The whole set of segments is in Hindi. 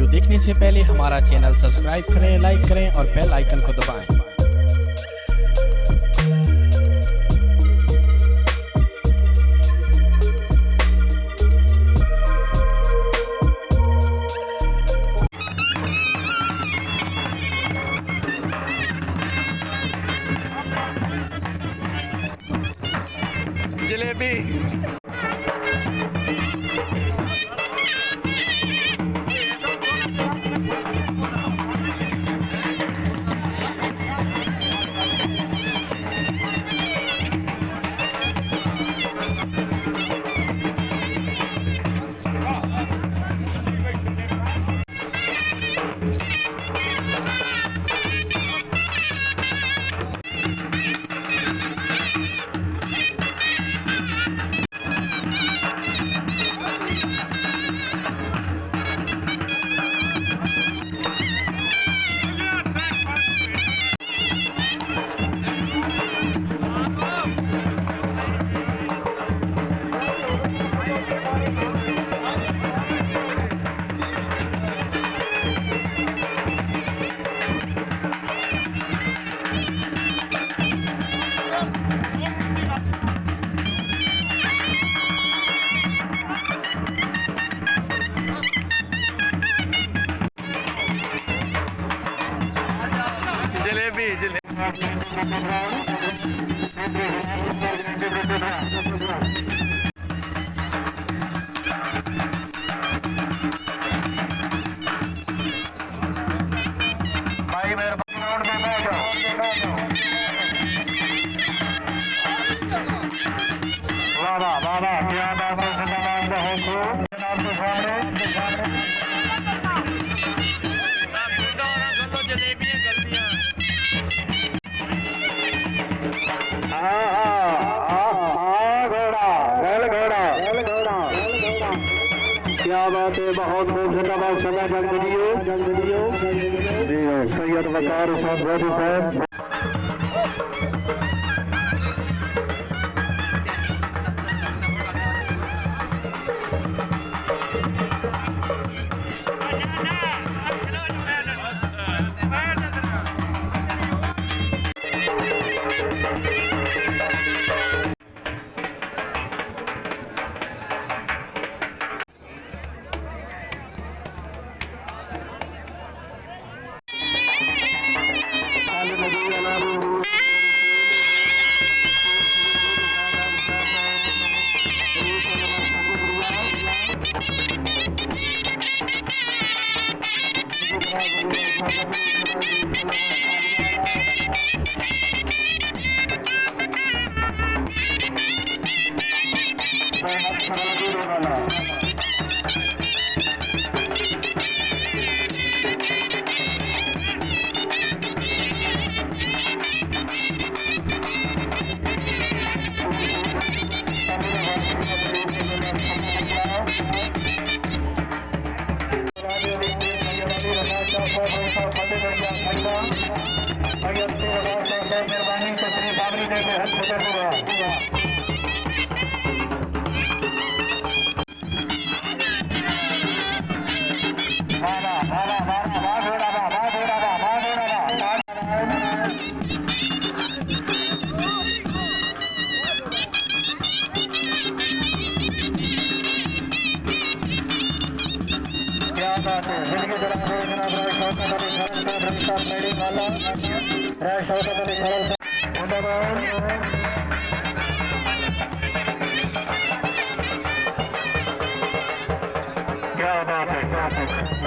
वीडियो देखने से पहले हमारा चैनल सब्सक्राइब करें, लाइक करें और बेल आइकन को दबाएं। जलेबी क्या बात है, बहुत बहुत धन्यवाद। समय जल्दियो सैयद वकार साहब।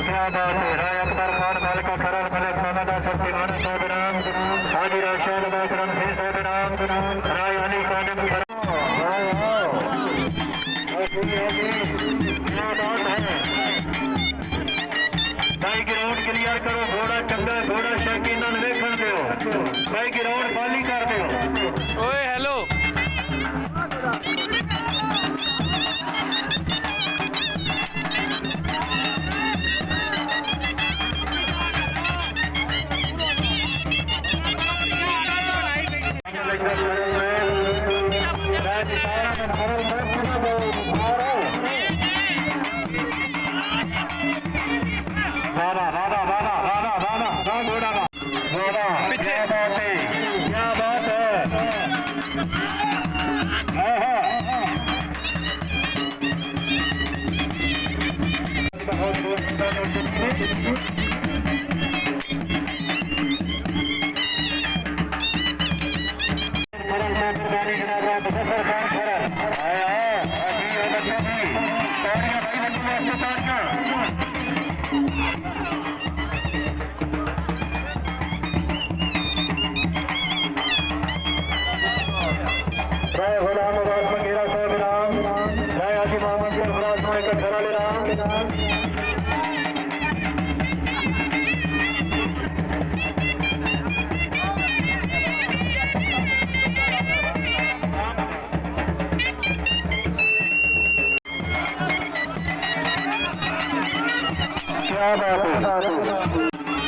क्या बात है, राय अख्तर खान माल का खरल मलिक मोहम्मद असद दीवान सोदराम हाजी राशिद बाकरम से सोदराम राय अली खान भाई ग्राउंड क्लियर करो, घोड़ा चंगा घोड़ा शकीना वेखण दो भाई, ग्राउंड खाली कर दो। ओए हेलो वादा वादा वादा वादा वादा वादा घोड़ा वादा पीछे। क्या बात है क्या बात है बहुत क्या बात है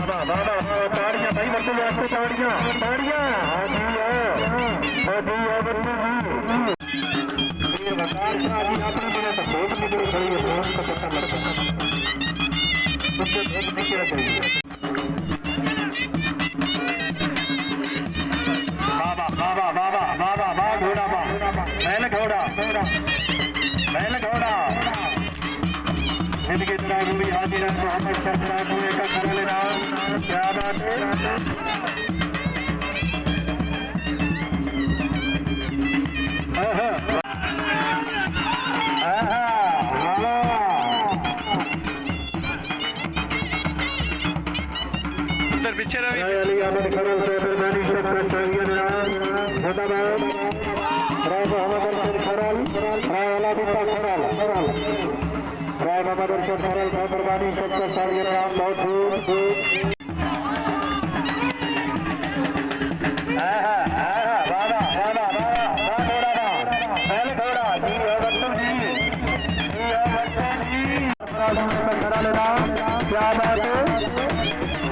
ताड़ियां भाई बच्चों वास्ते ताड़ियां ताड़ियां हाँ जी वीर वकार शाह जी अपने बिना तो बहुत निकल खड़ी है बहुत का पता लगता है उससे बहुत निकल गई बाबा बाबा बाबा बाबा बा घोड़ा बा मैल घोड़ा मैल घोड़ा जिनके ड्राइवर भी हाजिर है मोहम्मद सरफराज हुए का कर लेना क्या बात है उधर पीछे रवि अली अहमद खरल से मेहरबानी शक्कर चाहिए ना जिंदाबाद राय मोहम्मद खरल राय अलादीन खरल राय मोहम्मद खरल मेहरबानी शक्कर चाहिए ना बहुत खूब क्या बात है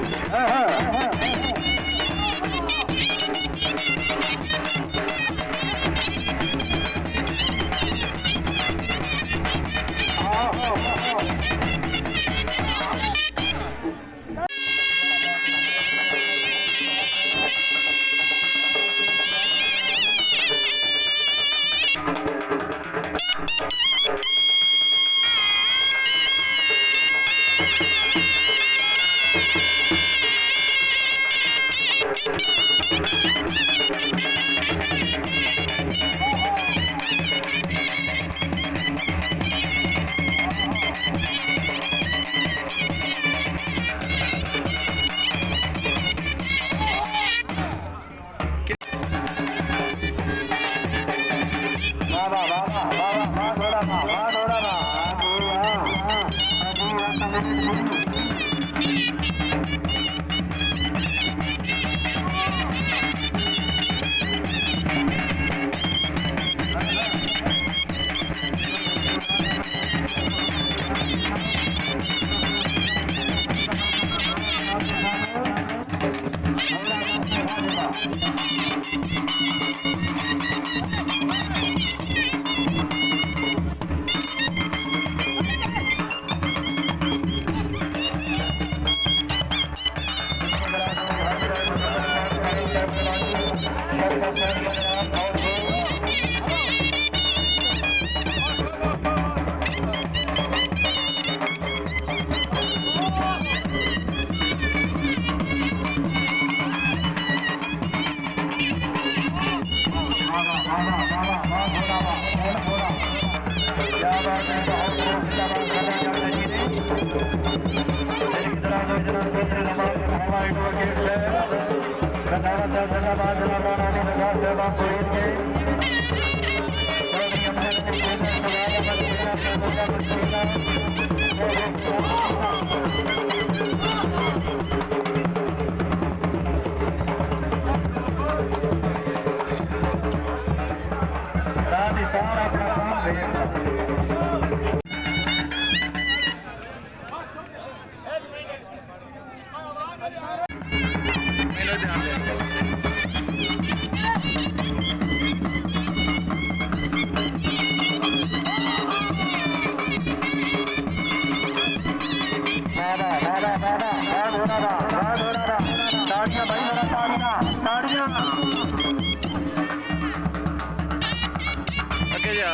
अगे जा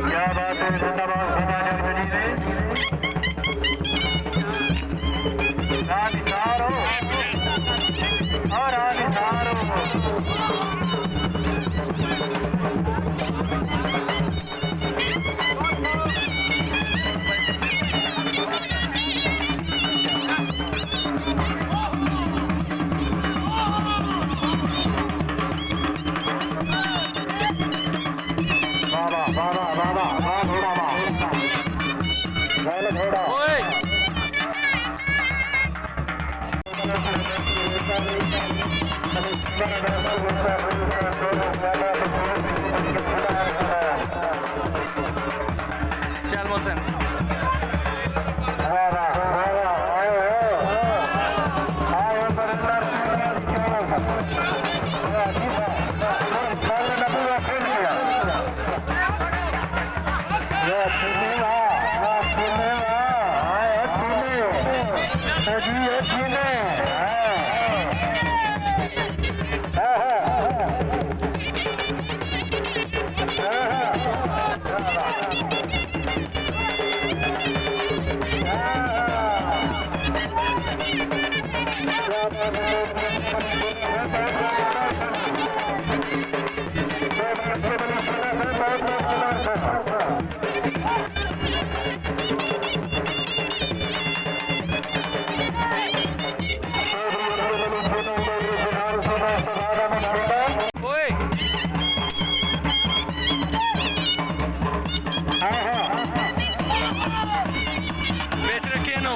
क्या बात है जिंदाबाद समाज जनी राधिकारो और राधिकारो चल मोहसन बेच रखे नो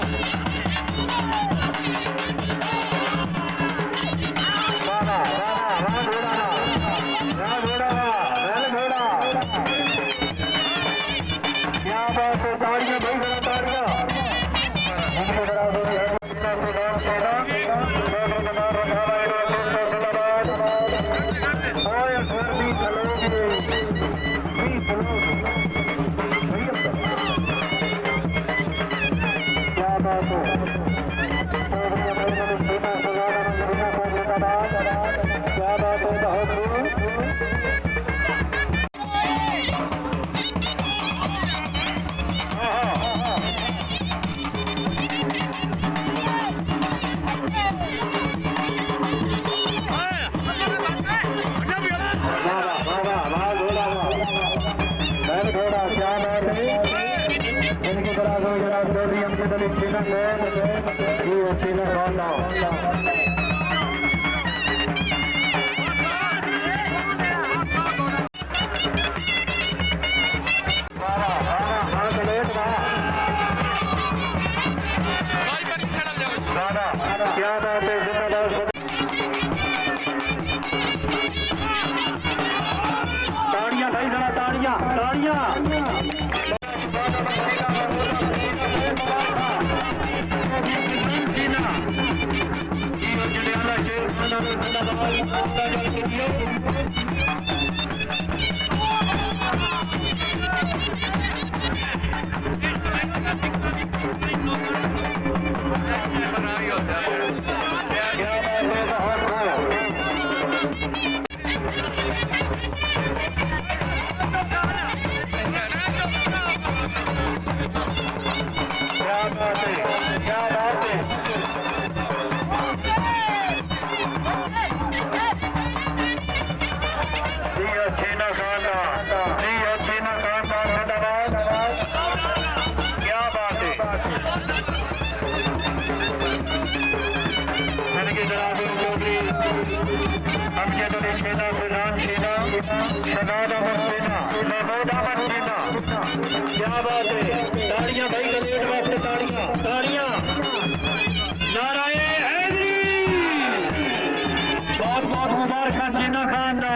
ताड़ियां भाई जरा ताड़ियां ताड़ियां क्या बात है, ताड़ियां भाई गलेट वास्ते, ताड़ियां ताड़ियां। नाराए हैदरी, बहुत बहुत मुबारक जीना खान दा।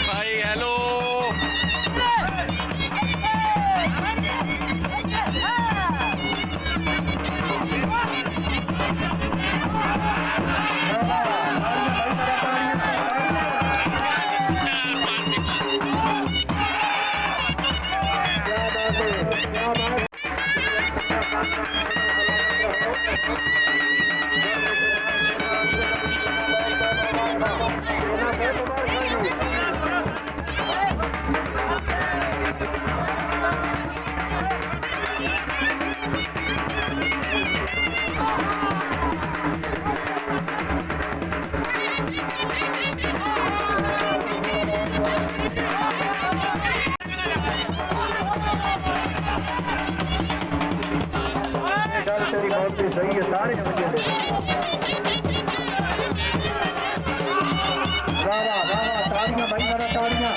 भाई हेलो तेरी बहुत भी सही है, सारे मुझे वाह वाह, ताड़ियां भाई, मेरा ताड़ियां।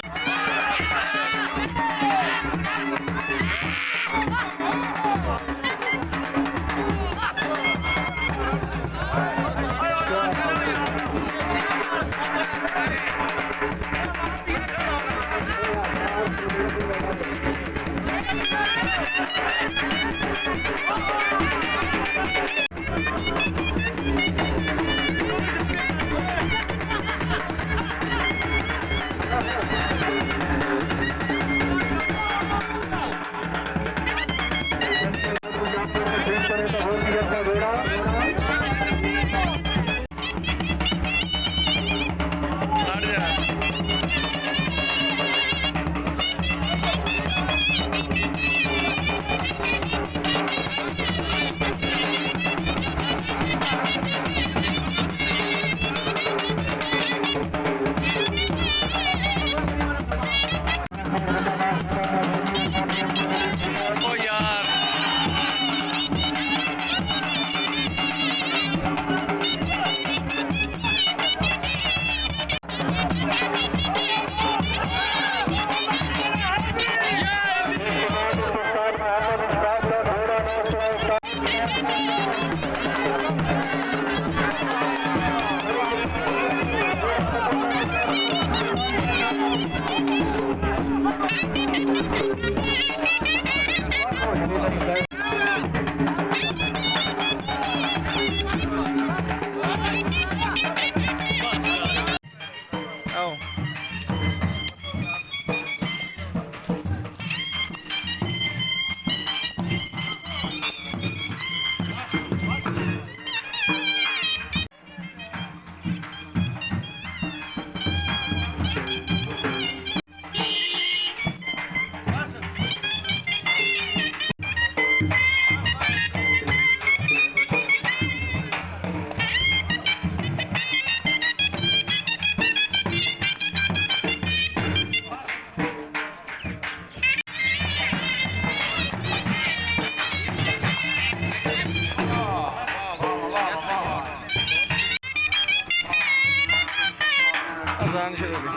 अजान शुरू हो गई।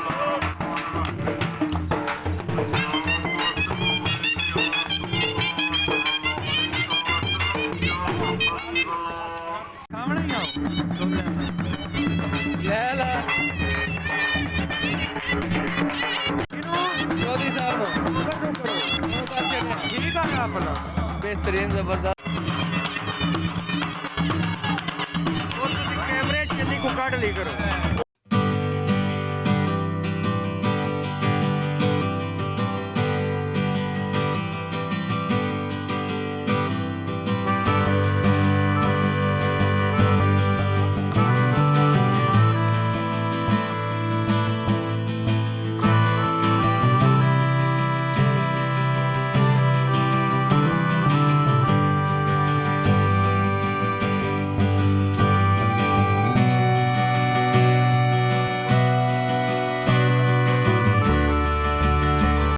सामने ही आओ ले ला अपना बेहतरीन जबरदस्त और कैमरे चली को काट ली करो